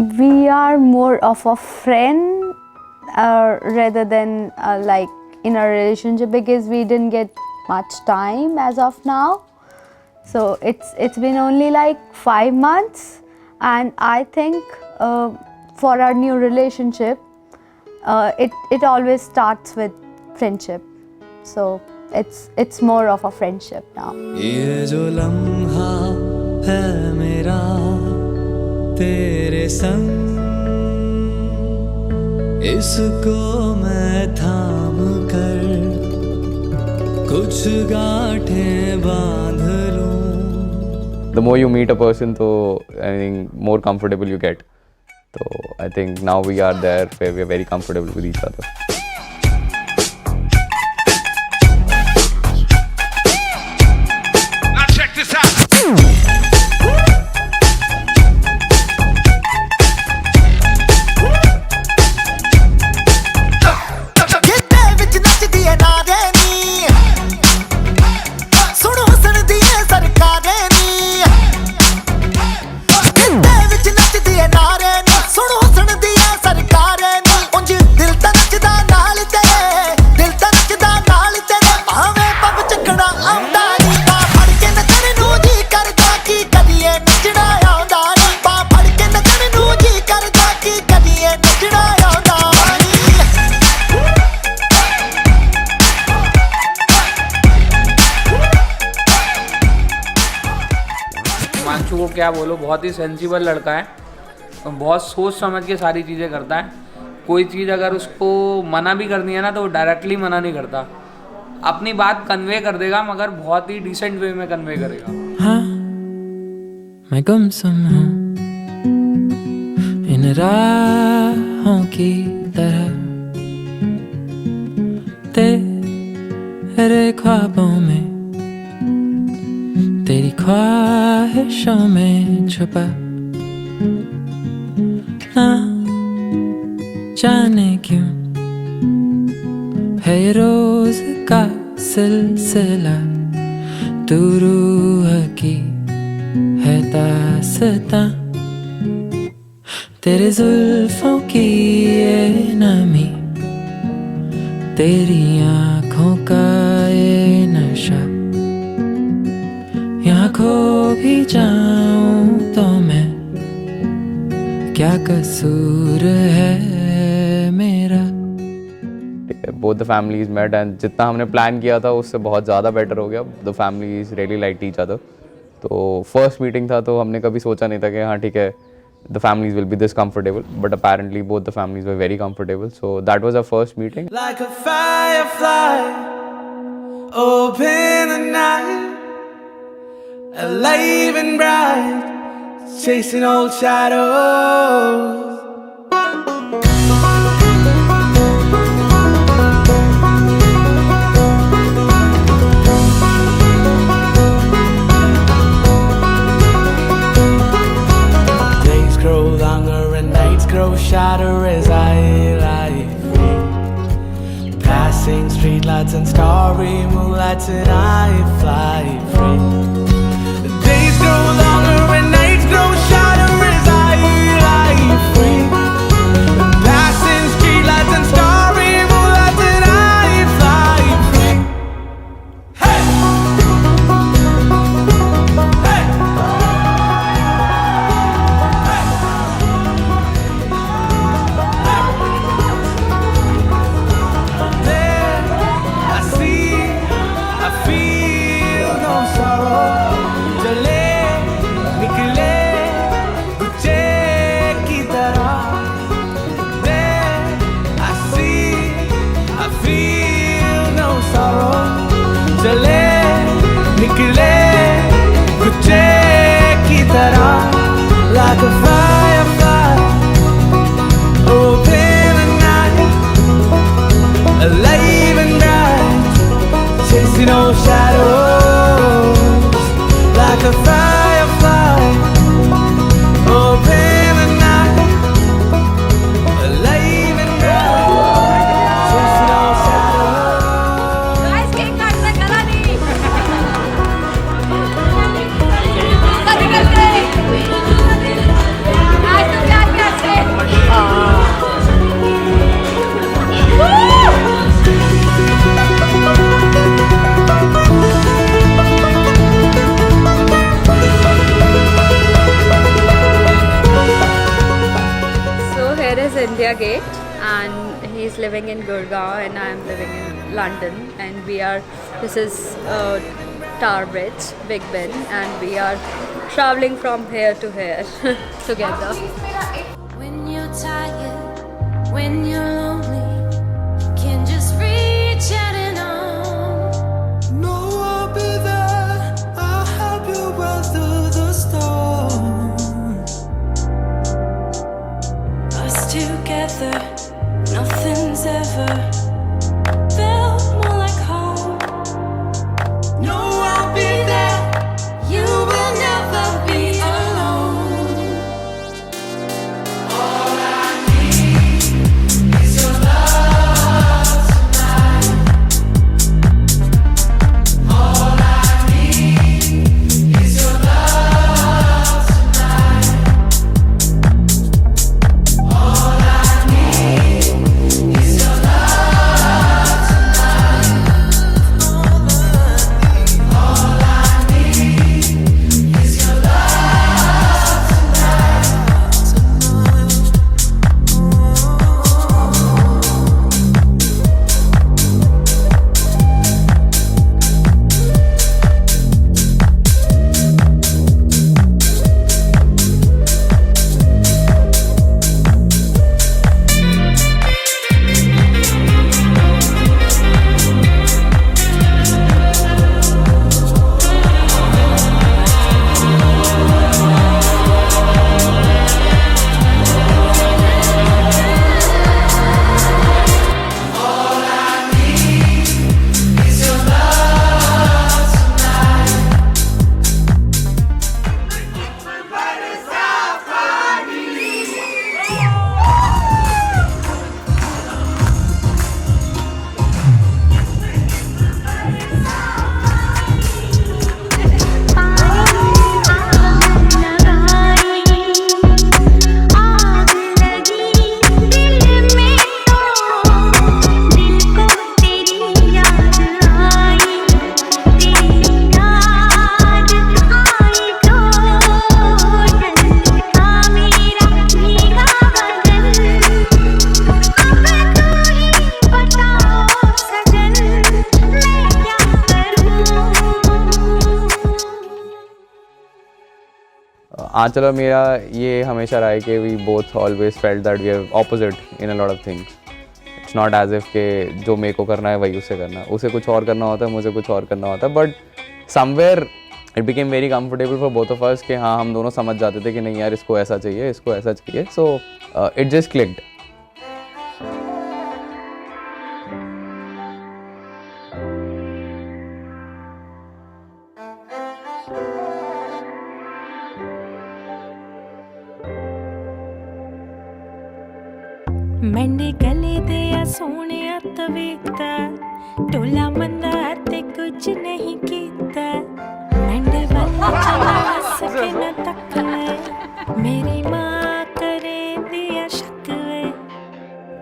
We are more of a friend rather than like in a relationship, because we didn't get much time as of now. So it's been only like 5 months, and I think for our new relationship, it always starts with friendship. So it's more of a friendship now. ये जो लम्हा है मेरा तेरे संग, इसको मैं थाम कर कुछ गांठें बांध लूं. The more you meet a person, so I think more comfortable you get. So I think now we are there where we are very comfortable with each other. Now check this out. Himanshu को क्या बोलो, बहुत ही sensible लड़का है, बहुत सोच समझ के सारी चीज़ें करता है. कोई चीज़ अगर उसको मना भी करनी है ना, तो वो डायरेक्टली मना नहीं करता, अपनी बात कन्वे कर देगा, मगर बहुत ही डिसेंट वे में कन्वे करेगा. हाँ मैं गुमसुम हूँ इन राहों की तरह, तेरे ख्वाबों में, तेरी ख्वाहिशों में छुपा, ना जाने क्यों है ये रोज का सिलसिला, तू रूह की है दास्तां, तेरे जुल्फों की ये नमी, तेरी आँखों का ये नशा, यहाँ खो भी जाऊं तो मैं, क्या कसूर है मेरा. Both the families met and जितना हमने प्लान किया था उससे बहुत ज़्यादा बेटर हो गया. The families really liked each other. तो फर्स्ट मीटिंग था, तो हमने कभी सोचा नहीं था कि हाँ ठीक है, the families will be this comfortable, but apparently both the families were very comfortable. So that was our first meeting. Like a firefly, open the night, alive and bright, chasing old shadows. Days grow longer and nights grow shorter as I lie free, passing streetlights and starry moonlights, and I fly free. Days grow longer and nights grow shorter as I lie free, passing streetlights and starry moonlights, and I fly free. Hey! Hey! There I see, I feel no sorrow. चले निकले गुच्छे की तरह. There I see, I feel no sorrow. चले निकले गुच्छे की तरह. Like a firefly, open at night, alive and bright, chasing old shadows. Like a firefly, open at night, alive and bright, chasing old shadows. Guys, cake काटना करा नहीं. कभी करते. India Gate, and he's living in Gurgaon, and I am living in London, and this is Tower Bridge, Big Ben, and we are traveling from here to here together. When you're tired, when you're lonely, you can just reach out and on. No, I'll be there. I'll help you weather the storm. Us together, nothing's ever felt more like home. No, I'll be there. You will never be alone. All I need is your love tonight. All I need is your love tonight. All I need is your love tonight. All I need is your love आंचल और मेरा ये हमेशा रहा है कि we both always felt that we are opposite in a lot of things. It's not as if के जो मेरे को करना है वही उसे करना है, उसे कुछ और करना होता है, मुझे कुछ और करना होता है. But somewhere it became very comfortable for both of us कि हाँ हम दोनों समझ जाते थे कि नहीं यार इसको ऐसा चाहिए, इसको ऐसा चाहिए. So it just clicked. मैंने गले दिया सोने तवीता टोला मंदा ते कुछ नहीं कीता मैंने वाला चला सके न तक मेरी माँ करे दिया शक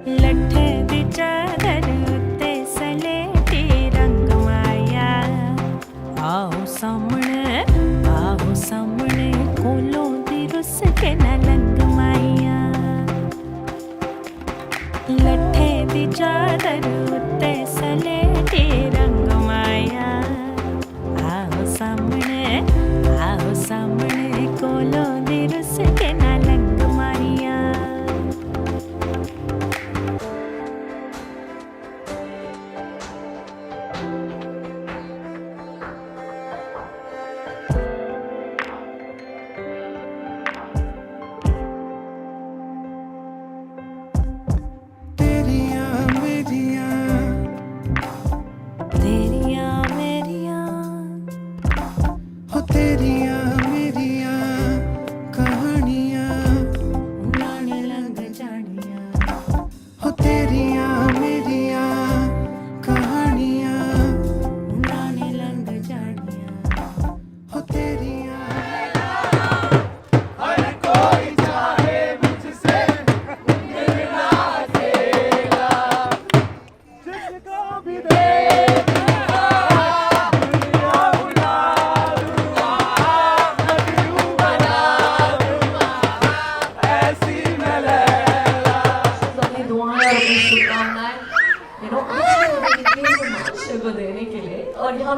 लट्ठे दी चादर उत्ते सलेटी रंग माया आओ सामने कोलों दी रुस के न लंग माया लट्ठे दी चादर उत्ते सलेटी रंग माया आओ सामने कोलों दी रुस के न लंग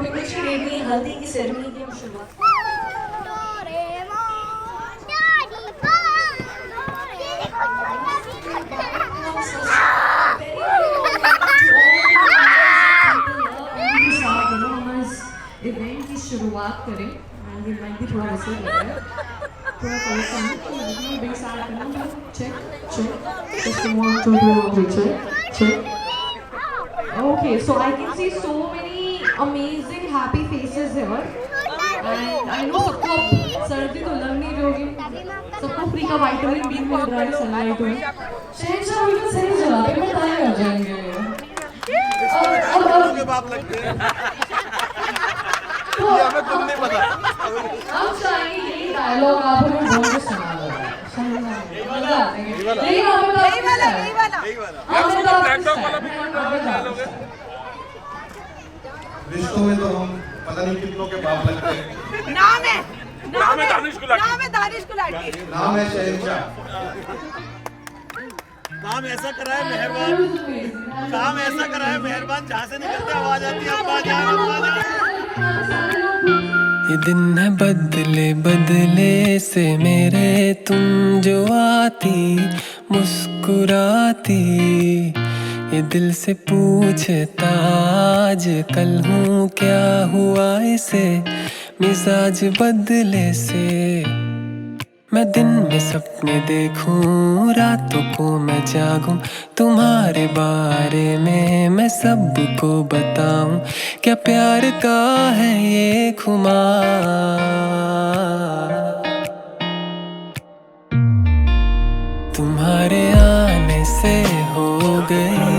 अभी कुछ ही देर में हल्दी की सेरेमनी की हम शुरुआत इवेंट की शुरुआत करें एंड ये माइक भी थोड़ा वैसे लग रहा है थोड़ा कम बिग सारा करना check check just 1 2 3 check Okay, so I can see so many amazing happy faces here and I know सबको सर्दी तो लग नहीं रही होगी सबको फ्री का विटामिन बी मिल रहा है सनलाइट में शहंशाह बिल्कुल सही जगह पे मैं तय हो जाएंगे अब बाप लगते हैं ये हमें खुद नहीं पता अब चाहिए ये डायलॉग आप हमें बोल के सुना दो यही वाला रिश्तों में तो हम पता नहीं कितनों के बाप लगते हैं नाम है दानिश गुलाटी नाम है शहंशाह काम ऐसा करा है मेहरबान काम ऐसा करा है मेहरबान जहाँ से निकलते आवाज आती है अब्बा जान ये दिन है बदले बदले से मेरे तुम जो आती मुस्कुराती ये दिल से पूछता आज कल हूँ क्या हुआ इसे मिजाज बदले से मैं दिन में सपने देखूं रातों को मैं जागूं तुम्हारे बारे में मैं सबको बताऊं क्या प्यार का है ये खुमार तुम्हारे आने से हो गई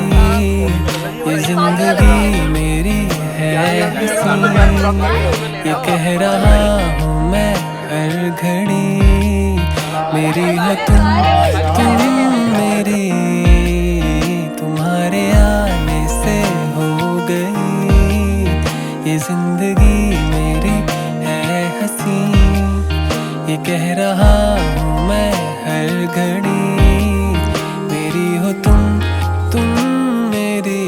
ये जिंदगी मेरी है हंसी ये कह रहा हूँ मैं हर घड़ी मेरी है तुम मेरी तुम्हारे आने से हो गई ये जिंदगी मेरी है हंसी ये कह रहा हूँ मैं हर घड़ी मेरी हो तुम मेरी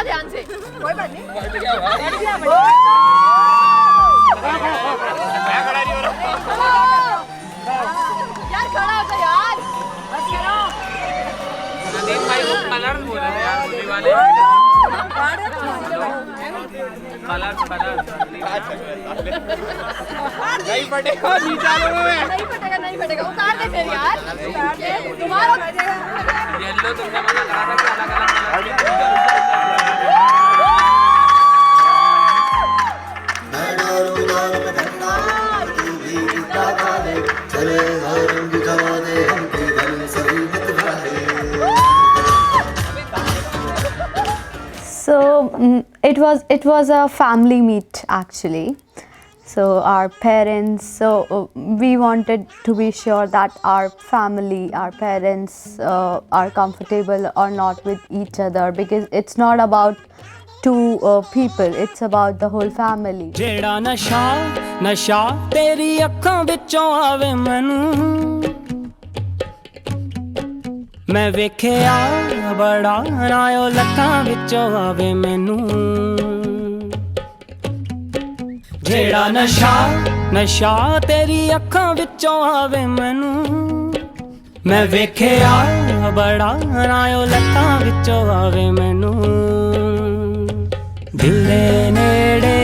ध्यान से कोई बात नहीं यार खड़ा हो जा यार बस करो नदीम भाई को कलर बोल रहे हैं यार बोलने वाले कलर नहीं फटेगा नहीं फटेगा उतार दे फिर यार तुम्हारा येलो तुमने मना करा था कि अलग अलग So it was a family meet actually. So our parents, we wanted to be sure that our family, our parents are comfortable or not with each other, because it's not about two people, it's about the whole family. जेड़ा नशा तेरी अखां विचों आवे मैनू मैं वेखिया बड़ा नायो लखां विचों आवे मैनू जेड़ा नशा तेरी अखां विचों आवे मैनू मैं वेखिया बड़ा नायो लखां विचों आवे मैनू दिल दे नेड़े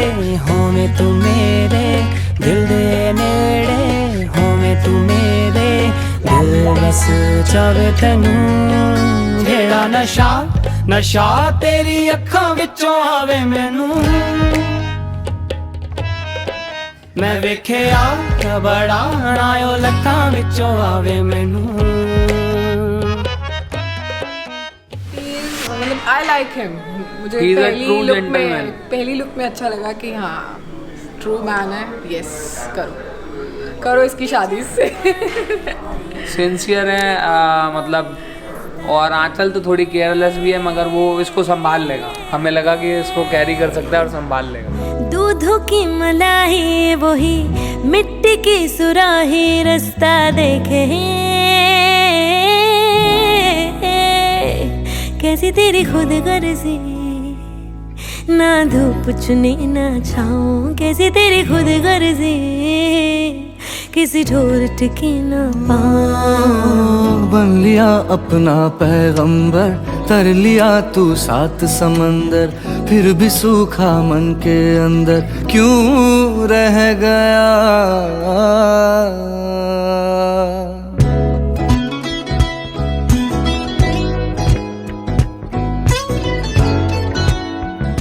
होवे तू मेरे दिल दे नेड़े होवे तू मेरे दिल ਜਾਵੇ ਤੈਨੂੰ ਜਿਹੜਾ ਨਸ਼ਾ ਨਸ਼ਾ ਤੇਰੀ ਅੱਖਾਂ ਵਿੱਚੋਂ ਆਵੇ ਮੈਨੂੰ ਮੈਂ ਵੇਖਿਆ ਬੜਾ ਆਇਓ ਲੱਖਾਂ ਵਿੱਚੋਂ ਆਵੇ ਮੈਨੂੰ मतलब आई लाइक हिम मुझे He is a true gentleman. पहली लुक में अच्छा लगा कि हाँ ट्रू मैन है यस करो इसकी शादी से सिंसियर है मतलब और आंचल तो थोड़ी केयरलेस भी है मगर वो इसको संभाल लेगा हमें लगा कि इसको कैरी कर सकता है और संभाल लेगा दूधों की मलाई वही मिट्टी की सुराही रास्ता देखे कैसी तेरी खुद गर्जी ना धूप चुनी ना छाऊं कैसी तेरी खुद गर्जी किसी ढोर टिकी ना पाऊं बन लिया अपना पैगंबर तर लिया तू सात समंदर फिर भी सूखा मन के अंदर क्यों रह गया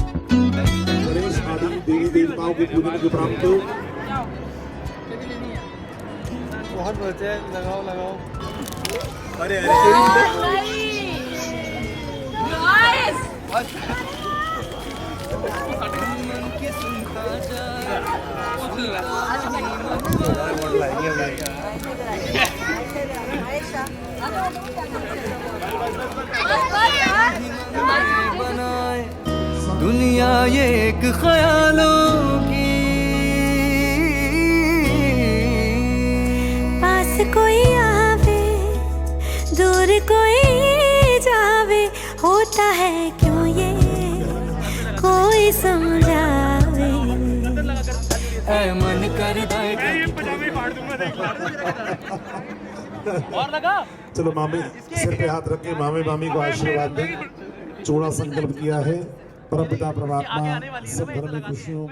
गणेश आदि देवी देवताओं की पूजन की प्राप्त हो बहुत बचे हैं लगाओ लगाओ अरे दुनिया ये एक ख्यालों की पास कोई आवे दूर कोई जावे होता है क्यों ये कोई समझावे ऐ मन करता है चलो मामी सिर पे हाथ रख के मामे मामी को आशीर्वाद दें चूड़ा संकल्प किया है परमपिता परमात्मा सब घर में खुशियों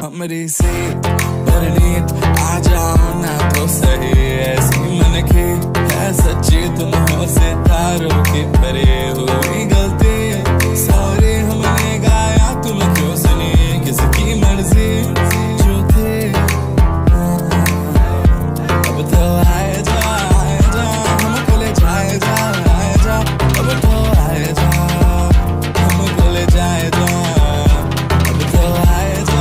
हमरी से परनीत आ जाओ ना तो सही ऐसी मन की है सच्ची तुम हो सितारों की परे हुई गलती सॉरी हमने गाया तुम क्यों सुनी किसकी मर्जी जो थे अब तो आए जा हमको ले जाए जा अब तो आए जा हमको ले जाए जा अब तो आए जा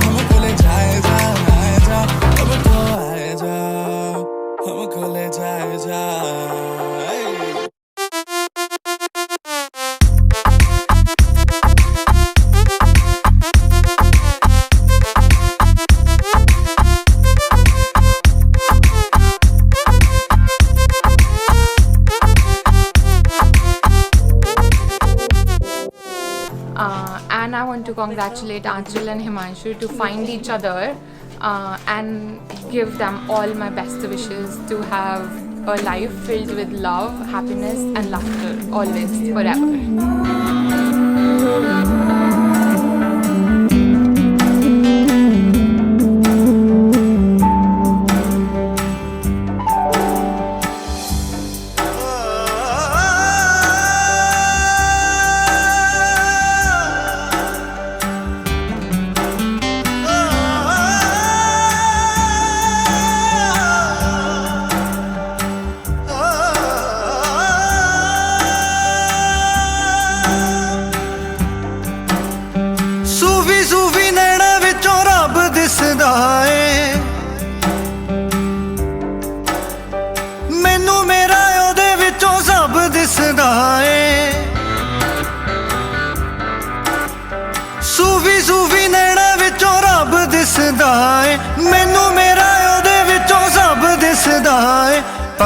हमको ले जाए जा अब तो आए जा हमको ले जाए जा And I want to congratulate Aanchal and Himanshu to find each other and give them all my best wishes to have a life filled with love, happiness and laughter always, forever.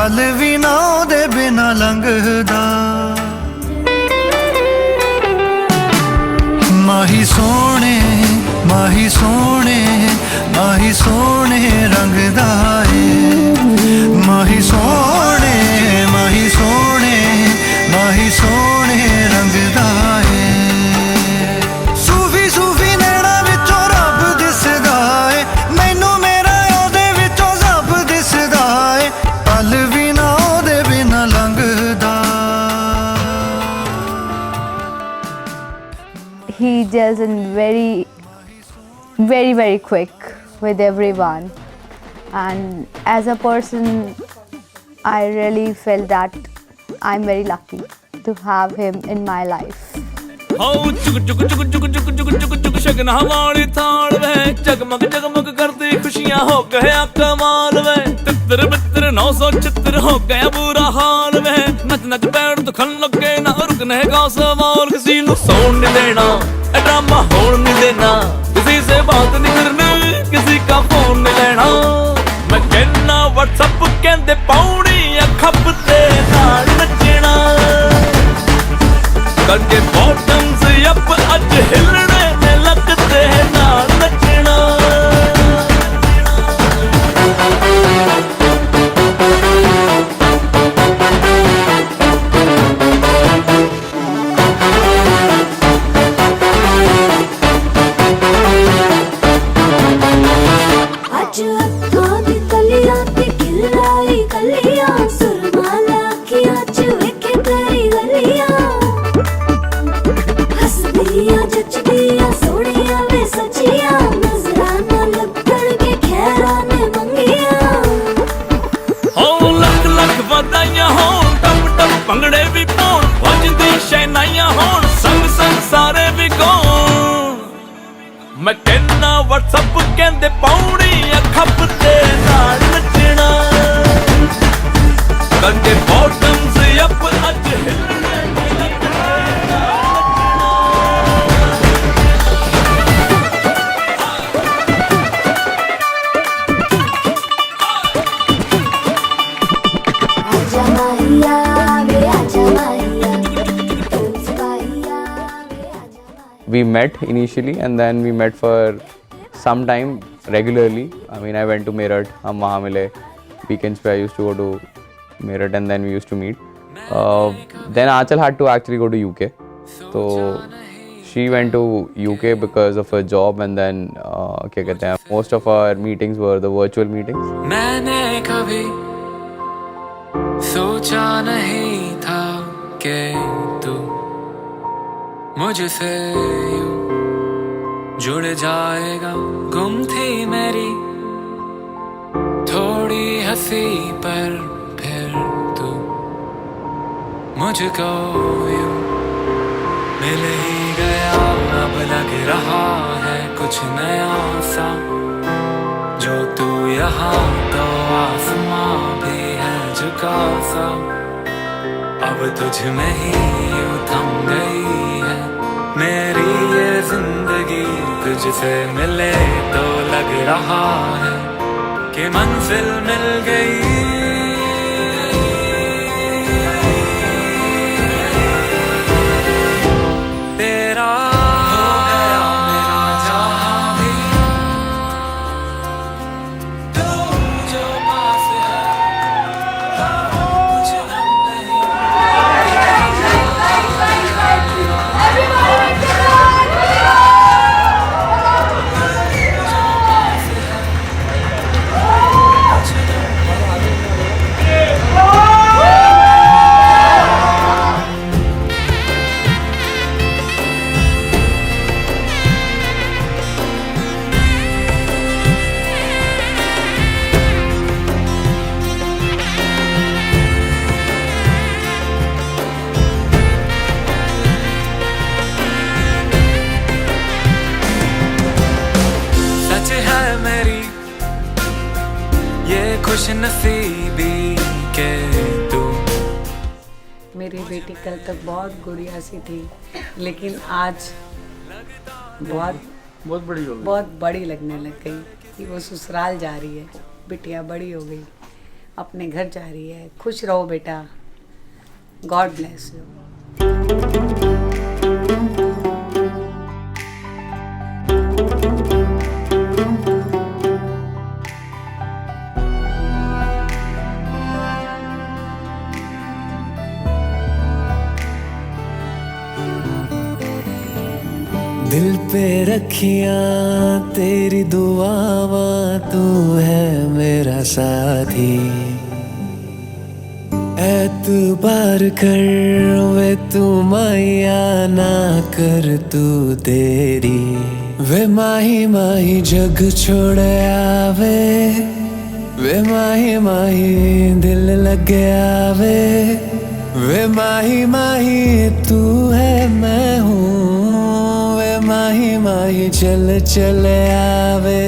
पल भी ना ओदे बिना लंघदा माही सोने माही सोने माही सोने रंगदा है माही सोने माही सोने माही सोने रंगदा है सूफी सूफी नैना विचों रब दिसदा है मैनू मेरा ओदे विचों सब दिसदा है पल भी ना ओदे बिना लंघदा He gels in very quick with everyone, and as a person I really felt that I'm very lucky to have him in my life. चुक चुक चुक चुक चुक चुक चुक चुक शगना वाली थाल वे जगमग जगमग करती खुशियां हो गया कमाल वे तितर बितर 976 हो गया बुरा हाल वे नच नच बैठ तो खन लगे ना रुकने का सवाल किसी नु सोन नहीं देना ड्रामा होन नहीं देना किसी से बात नहीं करनी किसी का फोन नहीं लेना मैं कहना व्हाट्सएप कहंदे पौड़ी खप ते नाल नचना करके बॉटम्स अप अज हिलने ने लगते नाल नचना अज अखां दी कलियां ते खिलाई कलियां सुरमाला अखियां च वेखे तेरी गलियां हसदियां जचदियां सोहणियां वे सच्चियां नजराना लगण के खैरां ने मंगियां हो लख लख वधाइयां होण टप टप भंगड़े भी पाउण वजदी शहनाइयां होण संग संग सारे भी गाउण मैं कहना व्हाट्सएप कहंदे पौड़ी खप ते नाल नचना करके बॉटम्स अप अज हिलने ने लगते नाल आजा माहिया वे आजा माहिया सिपाहिया वे आजा माहिया We met initially and then we met for some time regularly. I mean, I went to Meerut, हम वहाँ मिले. Weekends पे I used to go to Meerut and then we used to meet. Then Aanchal had to actually go to UK. So she went to UK because of her job and then क्या कहते हैं, most of our meetings were the virtual meetings. मैंने कभी सोचा नहीं था कि तू मुझसे यूं जुड़ जाएगा गुम थी मेरी थोड़ी हंसी पर फिर तू मुझको यूं मिल ही गया अब लग रहा है कुछ नया सा जो तू यहाँ तो आसमां भी है झुका सा अब तुझ में ही यूं थम गई है मेरी ये जिंदगी तुझसे मिले तो लग रहा है कि मंजिल मिल गई तेरा हो गया मेरा जहां भी तू जो पास है कुछ गम नहीं खुश नसीबी के तू। मेरी बेटी कल तक बहुत गुड़िया सी थी, लेकिन आज बहुत बड़ी लगने लग गई कि वो ससुराल जा रही है। बिटिया बड़ी हो गई, अपने घर जा रही है। खुश रहो बेटा, गॉड ब्लेस यू। दिल पे रखियां तेरी दुआवां, तू है मेरा साथी। एतबार कर वे तू माया, ना कर तू देरी। वे माही माही जग छोड़ आवे, वे माही माही दिल लग आवे। वे माही माही तू है मैं हूँ, माही माही चल चल आवे।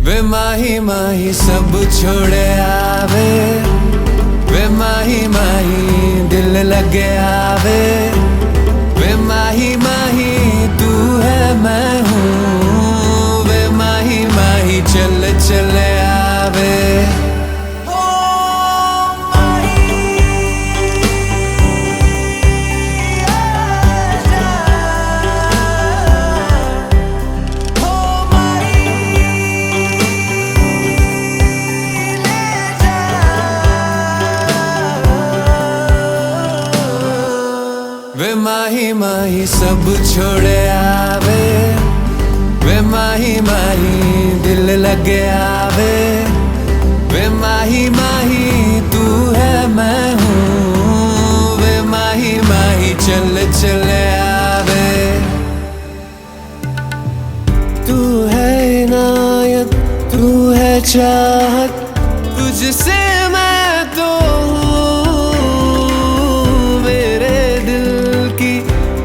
वे माही माही सब छोड़ आवे, वे माही माही दिल लग आवे। वे माही माही तू है मैं हूँ, वे माही माही चल चल आवे। वे माही माही सब छोड़ आवे, वे माही माही दिल लग आवे। वे माही माही तू है मैं हूँ, वे माही माही चल चल आवे। तू है इनायत, तू है चाहत, तुझसे मैं तो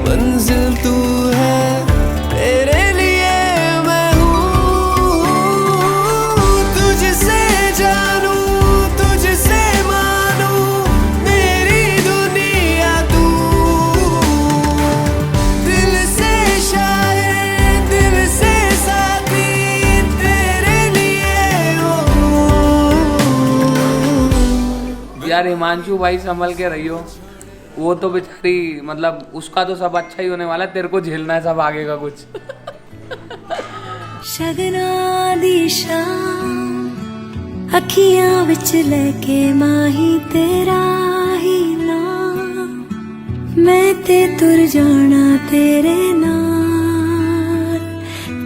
मंजिल तू है, तेरे लिए मैं हूँ। तुझसे जानू, तुझसे मानू, मेरी दुनिया तू। दिल से शायर, दिल से साथी, तेरे लिए हूँ। यार हिमांशु भाई संभल के रहियो, वो तो बेचारी मतलब उसका तो सब अच्छा ही होने वाला है, तेरे को झेलना है सब आगे का कुछ। शगना दी शाम अखियां विच लेके माही तेरा ही नाम, मैं ते तुर जाना तेरे नाल,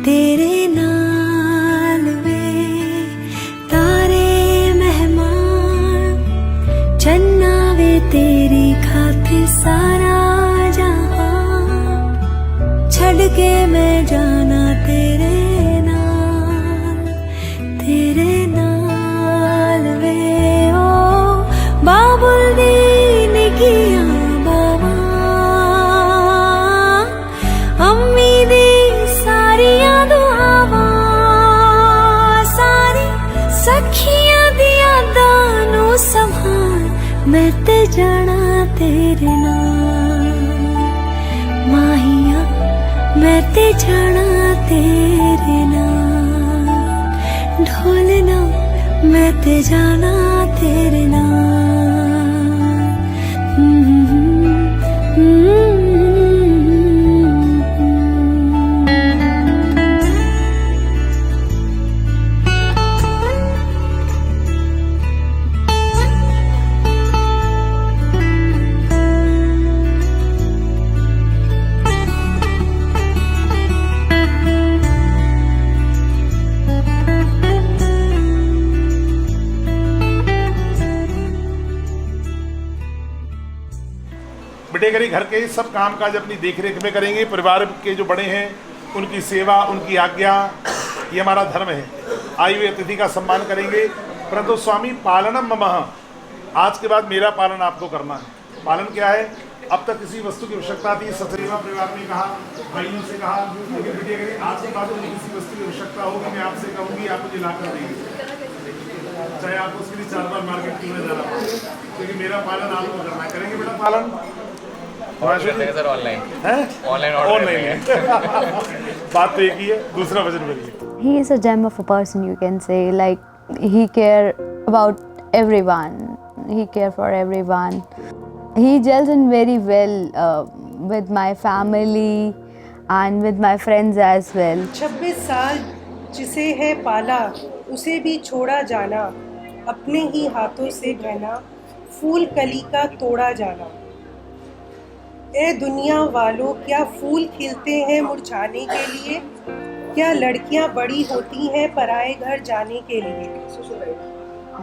तेरे नाल वे। तारे मेहमान चन्ना वे तेरी खातिर सारा जहां, छड़ के मैं जाना तेरे नाल, तेरे नाल वे। ओ बाबुल दी निकियां बावा, अम्मी दी सारियां दुआवां, सारी सखियां दी यादां नू संभाल, मैं ते जाना तेरे नाल। माहिया मैं ते जाना तेरे नाल, ढोलना मैं ते जाना तेरे नाल। बेटे घर के सब काम काज अपनी देखरेख में करेंगे। परिवार के जो बड़े हैं उनकी सेवा, उनकी आज्ञा, ये हमारा धर्म है। आई हुई अतिथि का सम्मान करेंगे। परंतु स्वामी पालनम ममः, आज के बाद मेरा पालन आपको करना है। पालन क्या है? अब तक किसी वस्तु की आवश्यकता थी, सचरेवा परिवार ने कहा, भाइयों से कहा, लेकिन बेटे आज के बाद मुझे किसी वस्तु की आवश्यकता होगी, मैं आपसे कहूँगी, आप मुझे ला कर देंगे, चाहे आपको उसके लिए 4 बार मार्केट क्यों न जाना हो, क्योंकि मेरा पालन आपको करना है। करेंगे बेटा पालन? सर ऑनलाइन ऑनलाइन बात तो एक ही है, दूसरा वचन बोलिए। He is a gem of a person, you can say. Like, he care about everyone. He cares for everyone. He gels in very well with my family and with my friends as well. 26 साल जिसे है पाला उसे भी छोड़ा जाना, अपने ही हाथों से बहना फूल कली का तोड़ा जाना। ए दुनिया वालों, क्या फूल खिलते हैं मुरझाने के लिए? क्या लड़कियां बड़ी होती हैं पराए घर जाने के लिए?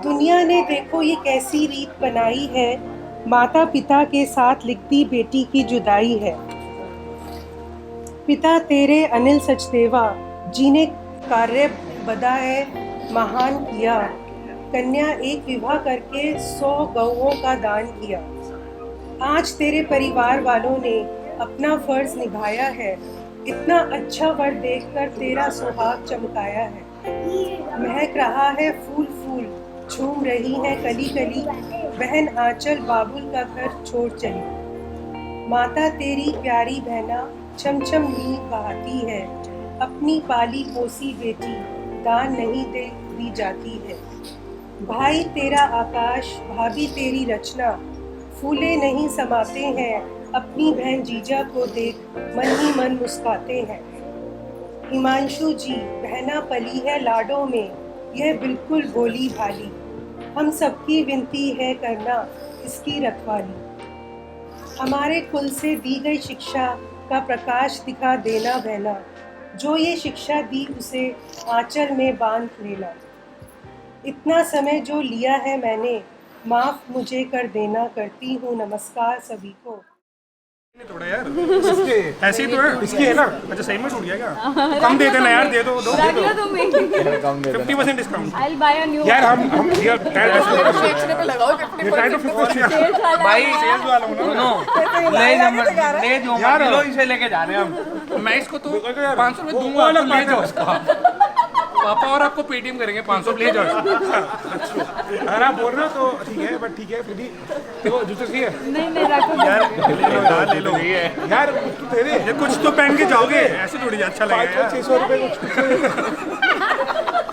दुनिया ने देखो ये कैसी रीत बनाई है, माता पिता के साथ लिखती बेटी की जुदाई है। पिता तेरे अनिल सचदेवा जी ने कार्य बदा है महान किया, कन्या एक विवाह करके 100 गौओं का दान किया। आज तेरे परिवार वालों ने अपना फर्ज निभाया है, इतना अच्छा वर देखकर तेरा सुहाग चमकाया है। महक रहा है फूल फूल, झूम रही है कली कली, बहन आंचल बाबुल का घर छोड़ चली। माता तेरी प्यारी बहना छम छम नींद बहाती है, अपनी पाली पोसी बेटी दान नहीं दी जाती है। भाई तेरा आकाश, भाभी तेरी रचना, फूले नहीं समाते हैं, अपनी बहन जीजा को देख मन ही मन मुस्काते हैं। हिमांशु जी, बहना पली है लाडों में, यह बिल्कुल भोली भाली, हम सबकी विनती है करना इसकी रखवाली। हमारे कुल से दी गई शिक्षा का प्रकाश दिखा देना बहना, जो ये शिक्षा दी उसे आंचल में बांध लेना। इतना समय जो लिया है मैंने, माफ़ मुझे कर देना, करती हूँ नमस्कार सभी को। थोड़ा यार ऐसे ही तो है, इसकी है ना? अच्छा सही में टूट गया क्या? कम दे देना यार, दे दो 50% discount. I'll buy a new यार हम बेचने पे लगाओ 50%। भाई सेल्स वाला हूं ना। ले जो किलो इसे लेके जा रहे हैं हम। मैं इसको तो 500 रुपए दूंगा, आप ले जाओ इसका। पापा और आपको पेटीएम करेंगे 500 ले जाओ। अगर आप बोल रहे हो तो ठीक है, बट ठीक है फिर भी देखो जूते सही है। नहीं रखो यार ले लो यार, तू दे दे, कुछ तो पहन के जाओगे, ऐसे थोड़ी अच्छा लगेगा। 600 रुपए कुछ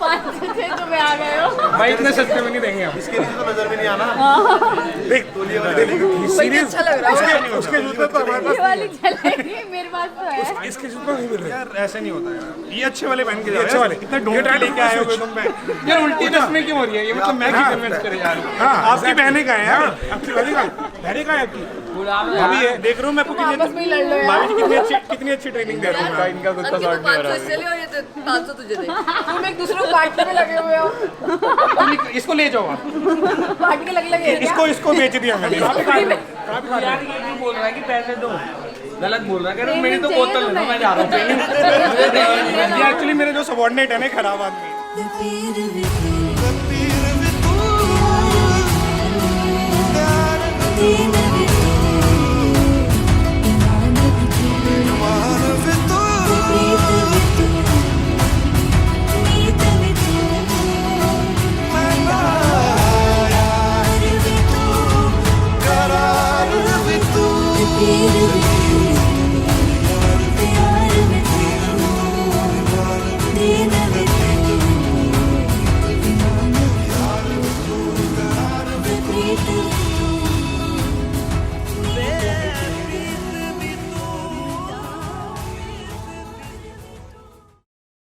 500 में आ गए हो भाई, इतने सस्ते में नहीं देंगे हम। इसके नीचे तो नजर भी नहीं आना। देख सीरीज अच्छा लग रहा है। उसके जूते तो हमारे पास ये वाली चलेगी, मेरे पास तो है। इसके जूते नहीं मिल रहे यार, ऐसे नहीं होता यार। ये अच्छे वाले पहन के जाओ, अच्छे वाले इतना ढोंगी लेके आए हो तुम। यार उल्टी दसवीं क्यों हो रही है ये? मतलब मैं क्यों कन्विंस करे जा रहा हूँ? हाँ आपकी बहने का है यार, आपकी बहने का है आपकी भाभी है। देख रहा हूँ मैं आपको आपस में ही लड़ लो यार। भाभी कितनी अच्छी ट्रेनिंग दे रहा हूँ। इनका कुछ तो सॉर्ट नहीं हो रहा है। 500 तुझे दे। तुम एक दूसरे को काटने में लगे हुए हो। इसको ले जाओ आप। काट के लगे इसको बेच दिया मैंने। यार ये क्यों बोल रहा है कि पैसे दो? गलत बोल रहा है, कह रहा है मेरी तो बोतल दे दो, मैं जा रहा हूँ। ये एक्चुअली मेरे जो सबऑर्डिनेट है ना, खराब आदमी। करार भी तू